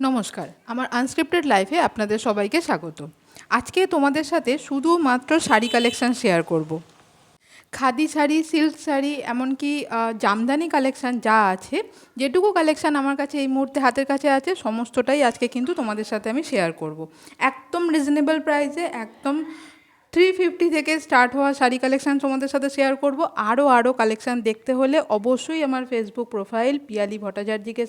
নমস্কার, আমার আনস্ক্রিপ্টেড লাইফে আপনাদের সবাইকে স্বাগত। আজকে তোমাদের সাথে শুধুমাত্র শাড়ি কালেকশান শেয়ার করব। খাদি শাড়ি, সিল্ক শাড়ি, এমনকি জামদানি কালেকশান যা আছে, যেটুকু কালেকশান আমার কাছে এই মুহূর্তে হাতের কাছে আছে, সমস্তটাই আজকে কিন্তু তোমাদের সাথে আমি শেয়ার করব। একদম রিজনেবল প্রাইসে, একদম 350 থেকে স্টার্ট হওয়া শাড়ি কালেকশান তোমাদের সাথে শেয়ার করব। আরও কালেকশান দেখতে হলে অবশ্যই আমার ফেসবুক প্রোফাইল পিয়ালি ভট্টাচার্যকে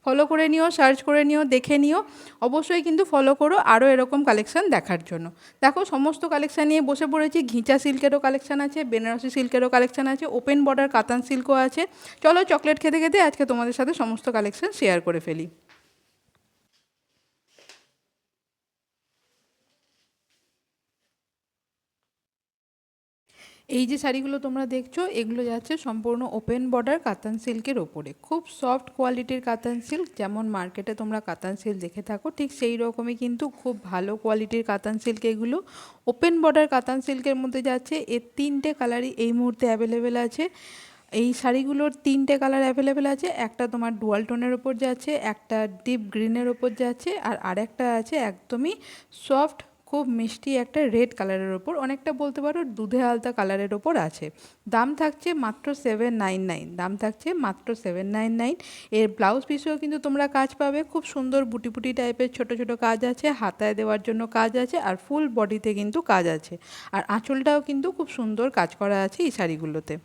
ফলো করে নিও, সার্চ করে নিও, দেখে নিও। অবশ্যই কিন্তু ফলো করো আরও এরকম কালেকশান দেখার জন্য। দেখো, সমস্ত কালেকশান নিয়ে বসে পড়েছি। ঘিচা সিল্কেরও কালেকশান আছে, বেনারসি সিল্কেরও কালেকশান আছে, ওপেন বর্ডার কাতান সিল্কও আছে। চলো চকলেট খেতে খেতে আজকে তোমাদের সাথে সমস্ত কালেকশান শেয়ার করে ফেলি। এই যে শাড়িগুলো তোমরা দেখছো, এগুলো যাচ্ছে সম্পূর্ণ ওপেন বর্ডার কাতান সিল্কের ওপরে। খুব সফট কোয়ালিটির কাতান সিল্ক, যেমন মার্কেটে তোমরা কাতান সিল্ক দেখে থাকো ঠিক সেই রকমই কিন্তু খুব ভালো কোয়ালিটির কাতান সিল্ক এগুলো। ওপেন বর্ডার কাতান সিল্কের মধ্যে যাচ্ছে। এর 3টে কালারই এই মুহূর্তে অ্যাভেলেবেল আছে। এই শাড়িগুলোর 3টে কালার অ্যাভেলেবেল আছে। একটা তোমার ডুয়াল টোনের ওপর যাচ্ছে, একটা ডিপ গ্রিনের ওপর যাচ্ছে, আর আরেকটা আছে একদমই সফট, খুব মিষ্টি একটা রেড কালারের ওপর, অনেকটা বলতে পারো দুধে আলতা কালারের ওপর আছে। দাম থাকছে মাত্র 799। দাম থাকছে মাত্র 799। এর ব্লাউজ পিসেও কিন্তু তোমরা কাজ পাবে, খুব সুন্দর বুটি বুটি টাইপের ছোট ছোট কাজ আছে, হাতায় দেওয়ার জন্য কাজ আছে, আর ফুল বডিতে কিন্তু কাজ আছে। আর আঁচলটাও কিন্তু খুব সুন্দর কাজ করা আছে এই শাড়িগুলোতে।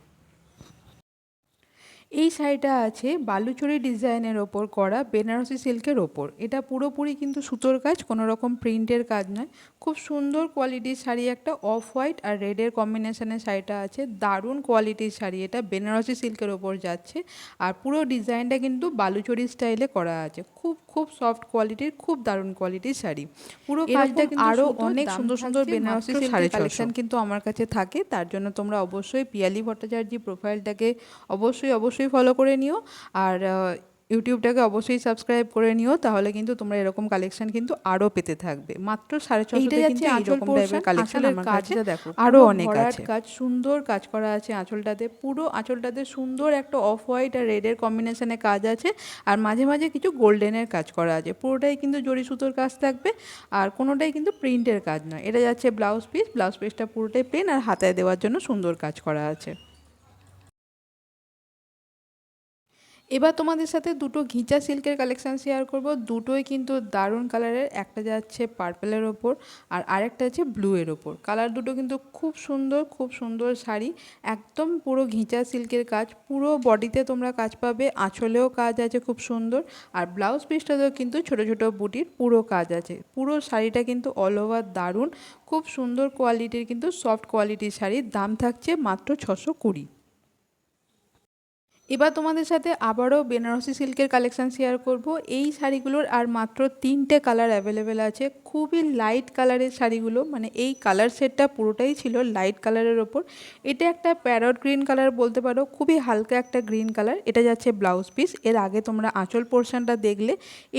এই শাড়িটা আছে বালুচরী ডিজাইনের ওপর করা বেনারসি সিল্কের ওপর। এটা পুরোপুরি কিন্তু সুতোর কাজ, কোনো রকম প্রিন্টের কাজ নয়। খুব সুন্দর কোয়ালিটির শাড়ি, একটা অফ হোয়াইট আর রেডের কম্বিনেশনের শাড়িটা আছে। দারুণ কোয়ালিটির শাড়ি, এটা বেনারসি সিল্কের ওপর যাচ্ছে। আর পুরো ডিজাইনটা কিন্তু বালুচরী স্টাইলে করা আছে। খুব খুব সফট কোয়ালিটির, খুব দারুণ কোয়ালিটির শাড়ি। পুরো কাজটা কিন্তু আরও অনেক সুন্দর সুন্দর বেনারসি সিল্কের কালেকশন কিন্তু আমার কাছে থাকে। তার জন্য তোমরা অবশ্যই পিয়ালি ভট্টাচার্য প্রোফাইলটাকে অবশ্যই ফলো করে নিও। আর ইউটিউবটাকে অবশ্যই সাবস্ক্রাইব করে নিও, তাহলে কিন্তু তোমরা এরকম কালেকশন কিন্তু আরও পেতে থাকবে। মাত্র 650 কিন্তু এইরকম টাইপের কালেকশন আমার কাছে দেখো আরও অনেক আছে। কাজ, সুন্দর কাজ করা আছে আঁচলটাতে। পুরো আঁচলটাতে সুন্দর একটা অফ হোয়াইট আর রেডের কম্বিনেশনে কাজ আছে, আর মাঝে মাঝে কিছু গোল্ডেনের কাজ করা আছে। পুরোটাই কিন্তু জরি সুতোর কাজ থাকবে, আর কোনোটাই কিন্তু প্রিন্টের কাজ নয়। এটা যাচ্ছে ব্লাউজ পিস, ব্লাউজ পিসটা পুরোটাই প্লেন আর হাতায় দেওয়ার জন্য সুন্দর কাজ করা আছে। এবার তোমাদের সাথে দুটো ঘিচা সিল্কের কালেকশান শেয়ার করব। দুটোই কিন্তু দারুণ কালারের। একটা যাচ্ছে পার্পেলের ওপর, আর আরেকটা আছে ব্লু এর ওপর। কালার দুটো কিন্তু খুব সুন্দর শাড়ি। একদম পুরো ঘিচা সিল্কের কাজ, পুরো বডিতে তোমরা কাজ পাবে, আঁচলেও কাজ আছে খুব সুন্দর। আর ব্লাউজ পিসটাতেও কিন্তু ছোট ছোট বুটির পুরো কাজ আছে। পুরো শাড়িটা কিন্তু অল ওভার দারুণ, খুব সুন্দর কোয়ালিটির, কিন্তু সফট কোয়ালিটির শাড়ি। দাম থাকছে মাত্র 620। এবার তোমাদের সাথে আবারও বেনারসি সিল্কের কালেকশান শেয়ার করব। এই শাড়িগুলোর আর মাত্র 3টে কালার অ্যাভেলেবেল আছে। খুবই লাইট কালারের শাড়িগুলো, মানে এই কালার সেটটা পুরোটাই ছিল লাইট কালারের ওপর। এটা একটা প্যারট গ্রিন কালার বলতে পারো, খুবই হালকা একটা গ্রিন কালার। এটা যাচ্ছে ব্লাউজ পিস। এর আগে তোমরা আঁচল পোর্শনটা দেখলে,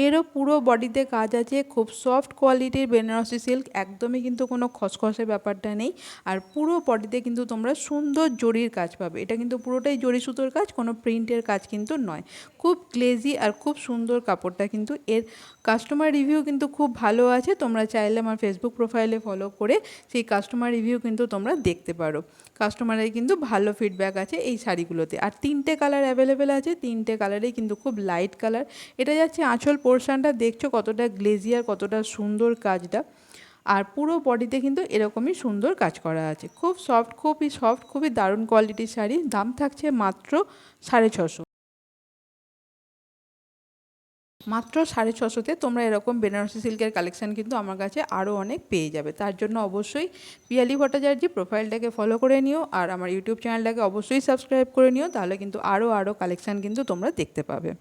এরও পুরো বডিতে কাজ আছে। খুব সফট কোয়ালিটির বেনারসি সিল্ক, একদমই কিন্তু কোনো খসখসে ব্যাপারটা নেই। আর পুরো বডিতে কিন্তু তোমরা সুন্দর জরির কাজ পাবে। এটা কিন্তু পুরোটাই জরি সুতোর কাজ, কোনো প্রিন্টের কাজ কিন্তু নয়। খুব গ্লেজি আর খুব সুন্দর কাপড়টা কিন্তু। এর কাস্টমার রিভিউ কিন্তু খুব ভালো আছে। তোমরা চাইলে আমার ফেসবুক প্রোফাইলে ফলো করে সেই কাস্টমার রিভিউ কিন্তু তোমরা দেখতে পারো। কাস্টমারের কিন্তু ভালো ফিডব্যাক আছে এই শাড়িগুলোতে। আর 3টে কালার অ্যাভেলেবেল আছে, 3টে কালারেই কিন্তু খুব লাইট কালার। এটা যাচ্ছে আঁচল পোর্শনটা, দেখছো কতটা গ্লেজি আর কতটা সুন্দর কাজটা। আর পুরো বডিতে কিন্তু এরকমই সুন্দর কাজ করা আছে। খুবই সফট, খুবই দারুণ কোয়ালিটির শাড়ি। দাম থাকছে মাত্র 650। মাত্র 650-তে তোমরা এরকম বেনারসি সিল্কের কালেকশান কিন্তু আমার কাছে আরও অনেক পেয়ে যাবে। তার জন্য অবশ্যই পিয়ালি ভট্টাচার্য প্রোফাইলটাকে ফলো করে নিও, আর আমার ইউটিউব চ্যানেলটাকে অবশ্যই সাবস্ক্রাইব করে নিও, তাহলে কিন্তু আরও কালেকশান কিন্তু তোমরা দেখতে পাবে।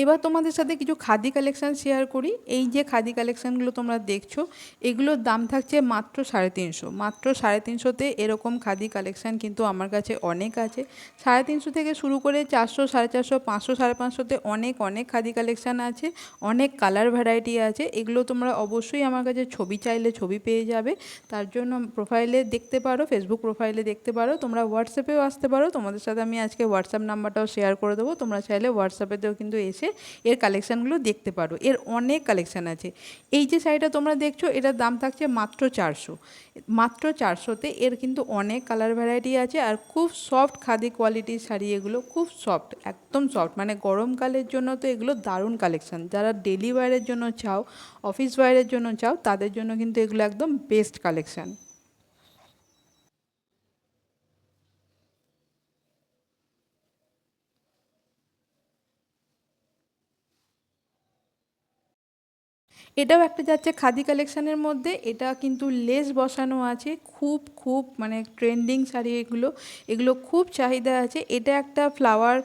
এবার তোমাদের সাথে কিছু খাদি কালেকশান শেয়ার করি। এই যে খাদি কালেকশানগুলো তোমরা দেখছো, এগুলোর দাম থাকছে মাত্র 350। মাত্র 350-তে এরকম খাদি কালেকশান কিন্তু আমার কাছে অনেক আছে। 350 থেকে শুরু করে 400, 450, 500, 550-তে অনেক অনেক খাদি কালেকশান আছে, অনেক কালার ভ্যারাইটি আছে। এগুলো তোমরা অবশ্যই আমার কাছে ছবি চাইলে ছবি পেয়ে যাবে। তার জন্য প্রোফাইলে দেখতে পারো, ফেসবুক প্রোফাইলে দেখতে পারো, তোমরা হোয়াটসঅ্যাপেও আসতে পারো। তোমাদের সাথে আমি আজকে হোয়াটসঅ্যাপ নাম্বারটাও শেয়ার করে দেবো, তোমরা চাইলে হোয়াটসঅ্যাপেতেও কিন্তু এসে এর কালেকশানগুলো দেখতে পারো। এর অনেক কালেকশান আছে। এই যে শাড়িটা তোমরা দেখছো, এটার দাম থাকছে মাত্র 400। মাত্র 400-তে এর কিন্তু অনেক কালার ভ্যারাইটি আছে, আর খুব সফট খাদি কোয়ালিটির শাড়ি এগুলো, খুব সফট, একদম সফট। মানে গরমকালের জন্য তো এগুলো দারুণ কালেকশান। যারা ডেলি ওয়্যারের জন্য চাও, অফিস ওয়্যারের জন্য চাও, তাদের জন্য কিন্তু এগুলো একদম বেস্ট কালেকশান। এটাও একটা যাচ্ছে খাদি কালেকশানের মধ্যে। এটা কিন্তু লেস বসানো আছে, খুব খুব মানে ট্রেন্ডিং শাড়ি এগুলো, এগুলো খুব চাহিদা আছে। এটা একটা ফ্লাওয়ার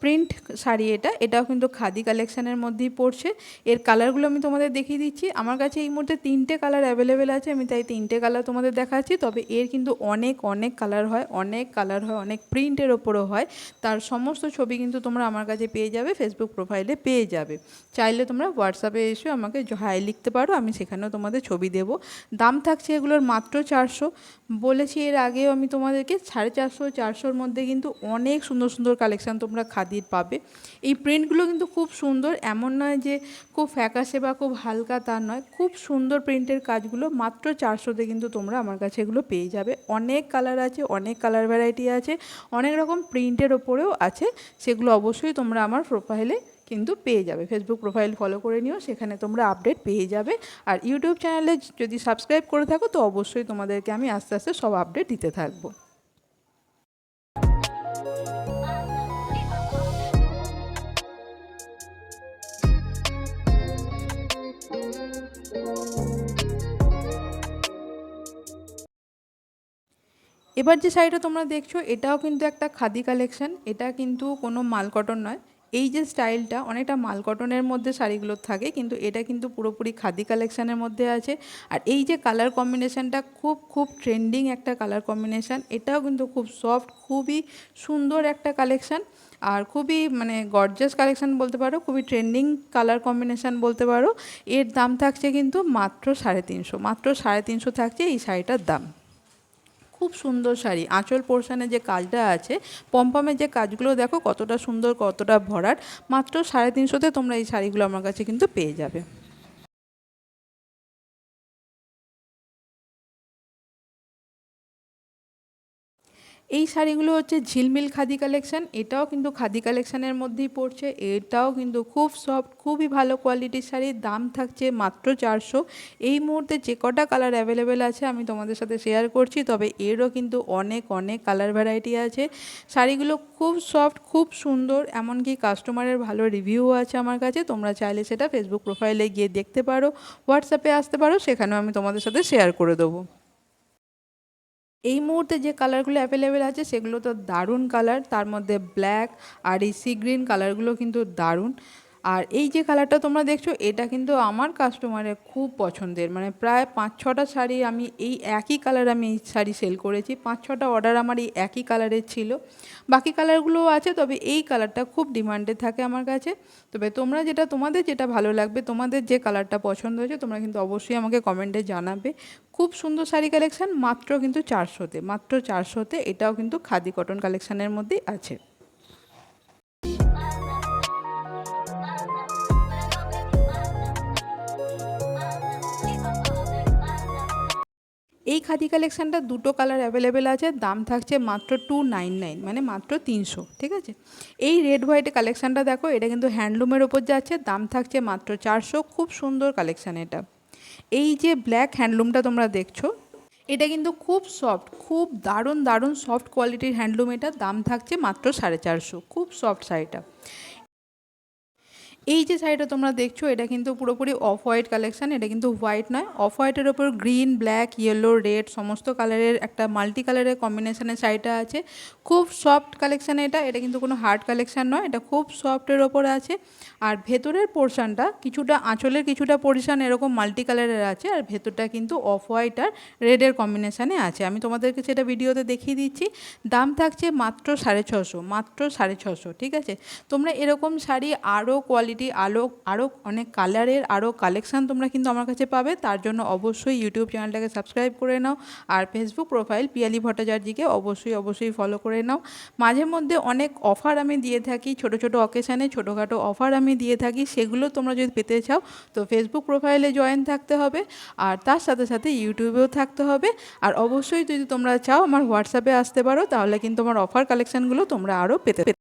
প্রিন্ট শাড়ি, এটাও কিন্তু খাদি কালেকশানের মধ্যেই পড়ছে। এর কালারগুলো আমি তোমাদের দেখিয়ে দিচ্ছি। আমার কাছে এই মুহূর্তে 3টে কালার অ্যাভেলেবেল আছে, আমি তাই 3টে কালার তোমাদের দেখাচ্ছি। তবে এর কিন্তু অনেক অনেক কালার হয়, অনেক কালার হয়, অনেক প্রিন্টের ওপরও হয়। তার সমস্ত ছবি কিন্তু তোমরা আমার কাছে পেয়ে যাবে, ফেসবুক প্রোফাইলে পেয়ে যাবে। চাইলে তোমরা হোয়াটসঅ্যাপে এসে আমাকে হাই লিখতে পারো, আমি সেখানেও তোমাদের ছবি দেবো। দাম থাকছে এগুলোর মাত্র 400। বলেছি এর আগেও আমি তোমাদেরকে, 450, 400-র মধ্যে কিন্তু অনেক সুন্দর সুন্দর কালেকশান তোমরা খাদির পাবে। এই প্রিন্টগুলো কিন্তু খুব সুন্দর, এমন নয় যে খুব ফ্যাকাশে বা খুব হালকা, তা নয়, খুব সুন্দর প্রিন্টের কাজগুলো। মাত্র 400-তে কিন্তু তোমরা আমার কাছে এগুলো পেয়ে যাবে। অনেক কালার আছে, অনেক কালার ভ্যারাইটি আছে, অনেক রকম প্রিন্টের ওপরেও আছে। সেগুলো অবশ্যই তোমরা আমার প্রোফাইলে কিন্তু পেয়ে যাবে। ফেসবুক প্রোফাইল ফলো করে নিও, সেখানে তোমরা আপডেট পেয়ে যাবে। আর ইউটিউব চ্যানেলে যদি সাবস্ক্রাইব করে থাকো, তো অবশ্যই তোমাদেরকে আমি আস্তে আস্তে সব আপডেট দিতে থাকবো। এবার যে শাড়িটা তোমরা দেখছো, এটাও কিন্তু একটা খাদি কালেকশন। এটা কিন্তু কোনো মাল কটন নয়। এই যে স্টাইলটা অনেকটা মাল কটনের মধ্যে শাড়িগুলো থাকে, কিন্তু এটা কিন্তু পুরোপুরি খাদি কালেকশানের মধ্যে আছে। আর এই যে কালার কম্বিনেশানটা, খুব খুব ট্রেন্ডিং একটা কালার কম্বিনেশান। এটাও কিন্তু খুব সফট, খুবই সুন্দর একটা কালেকশান, আর খুবই মানে গর্জাস কালেকশান বলতে পারো, খুবই ট্রেন্ডিং কালার কম্বিনেশান বলতে পারো। এর দাম থাকছে কিন্তু মাত্র 350। মাত্র 350 থাকছে এই শাড়িটার দাম। খুব সুন্দর শাড়ি। আঁচল পোর্শনে যে কাজটা আছে, পমপমের যে কাজগুলো দেখো কতটা সুন্দর, কতটা ভরাট। মাত্র 350-তে তোমরা এই শাড়িগুলো আমার কাছে কিন্তু পেয়ে যাবে। এই শাড়িগুলো হচ্ছে ঝিলমিল খাদি কালেকশান। এটাও কিন্তু খাদি কালেকশানের মধ্যেই পড়ছে। এটাও কিন্তু খুব সফট, খুবই ভালো কোয়ালিটির শাড়ি। দাম থাকছে মাত্র 400। এই মুহূর্তে যে কটা কালার অ্যাভেলেবেল আছে আমি তোমাদের সাথে শেয়ার করছি, তবে এরও কিন্তু অনেক অনেক কালার ভ্যারাইটি আছে। শাড়িগুলো খুব সফট, খুব সুন্দর, এমনকি কাস্টমারের ভালো রিভিউও আছে আমার কাছে। তোমরা চাইলে সেটা ফেসবুক প্রোফাইলে গিয়ে দেখতে পারো, হোয়াটসঅ্যাপে আসতে পারো, সেখানেও আমি তোমাদের সাথে শেয়ার করে দেবো। এই মুহূর্তে যে কালারগুলো অ্যাভেলেবেল আছে সেগুলো তো দারুণ কালার। তার মধ্যে ব্ল্যাক আর এই সি গ্রিন কালারগুলো কিন্তু দারুণ। আর এই যে কালারটা তোমরা দেখছো, এটা কিন্তু আমার কাস্টমারের খুব পছন্দের। মানে প্রায় 5-6টা শাড়ি আমি এই একই কালার, আমি এই শাড়ি সেল করেছি। 5-6টা অর্ডার আমার এই একই কালারের ছিল। বাকি কালারগুলোও আছে, তবে এই কালারটা খুব ডিমান্ডে থাকে আমার কাছে। তবে তোমরা যেটা, তোমাদের যেটা ভালো লাগবে, তোমাদের যে কালারটা পছন্দ হয়েছে, তোমরা কিন্তু অবশ্যই আমাকে কমেন্টে জানাবে। খুব সুন্দর শাড়ি কালেকশান, মাত্র কিন্তু 400-তে। মাত্র 400-তে। এটাও কিন্তু খাদি কটন কালেকশানের মধ্যেই আছে। এই খাদি কালেকশানটা দুটো কালার অ্যাভেলেবেল আছে। দাম থাকছে মাত্র 299, মানে মাত্র 300, ঠিক আছে। এই রেড হোয়াইট কালেকশানটা দেখো, এটা কিন্তু হ্যান্ডলুমের ওপর যাচ্ছে। দাম থাকছে মাত্র 400। খুব সুন্দর কালেকশান এটা। এই যে ব্ল্যাক হ্যান্ডলুমটা তোমরা দেখছো, এটা কিন্তু খুব সফট, খুব দারুণ দারুণ সফট কোয়ালিটির হ্যান্ডলুম। এটার দাম থাকছে মাত্র 450। খুব সফট শাড়িটা। এই যে শাড়িটা তোমরা দেখছো এটা কিন্তু পুরোপুরি অফ হোয়াইট কালেকশান, এটা কিন্তু হোয়াইট নয়, অফ হোয়াইটের ওপর গ্রিন, ব্ল্যাক, ইয়েলো, রেড সমস্ত কালারের একটা মাল্টি কালারের কম্বিনেশনের শাড়িটা আছে। খুব সফট কালেকশান এটা, এটা কিন্তু কোনো হার্ড কালেকশান নয়, এটা খুব সফটের ওপর আছে। আর ভেতরের পোর্শনটা কিছুটা আঁচলের কিছুটা পোর্শন এরকম মাল্টি কালারের আছে, আর ভেতরটা কিন্তু অফ হোয়াইট আর রেডের কম্বিনেশানে আছে। আমি তোমাদেরকে সেটা ভিডিওতে দেখিয়ে দিচ্ছি। দাম থাকছে মাত্র 650, মাত্র 650, ঠিক আছে। তোমরা এরকম শাড়ি আরও কোয়ালিটি আরও অনেক কালারের আরও কালেকশান তোমরা কিন্তু আমার কাছে পাবে। তার জন্য অবশ্যই ইউটিউব চ্যানেলটাকে সাবস্ক্রাইব করে নাও, আর ফেসবুক প্রোফাইল পিয়ালি ভট্টাচার্যকে অবশ্যই ফলো করে নাও। মাঝে মধ্যে অনেক অফার আমি দিয়ে থাকি, ছোটো ছোটো অকেশানে ছোটোখাটো অফার আমি দিয়ে থাকি, সেগুলো তোমরা যদি পেতে চাও তো ফেসবুক প্রোফাইলে জয়েন থাকতে হবে, আর তার সাথে সাথে ইউটিউবেও থাকতে হবে। আর অবশ্যই যদি তোমরা চাও আমার হোয়াটসঅ্যাপে আসতে পারো, তাহলে কিন্তু আমার অফার কালেকশানগুলো তোমরা আরও পেতে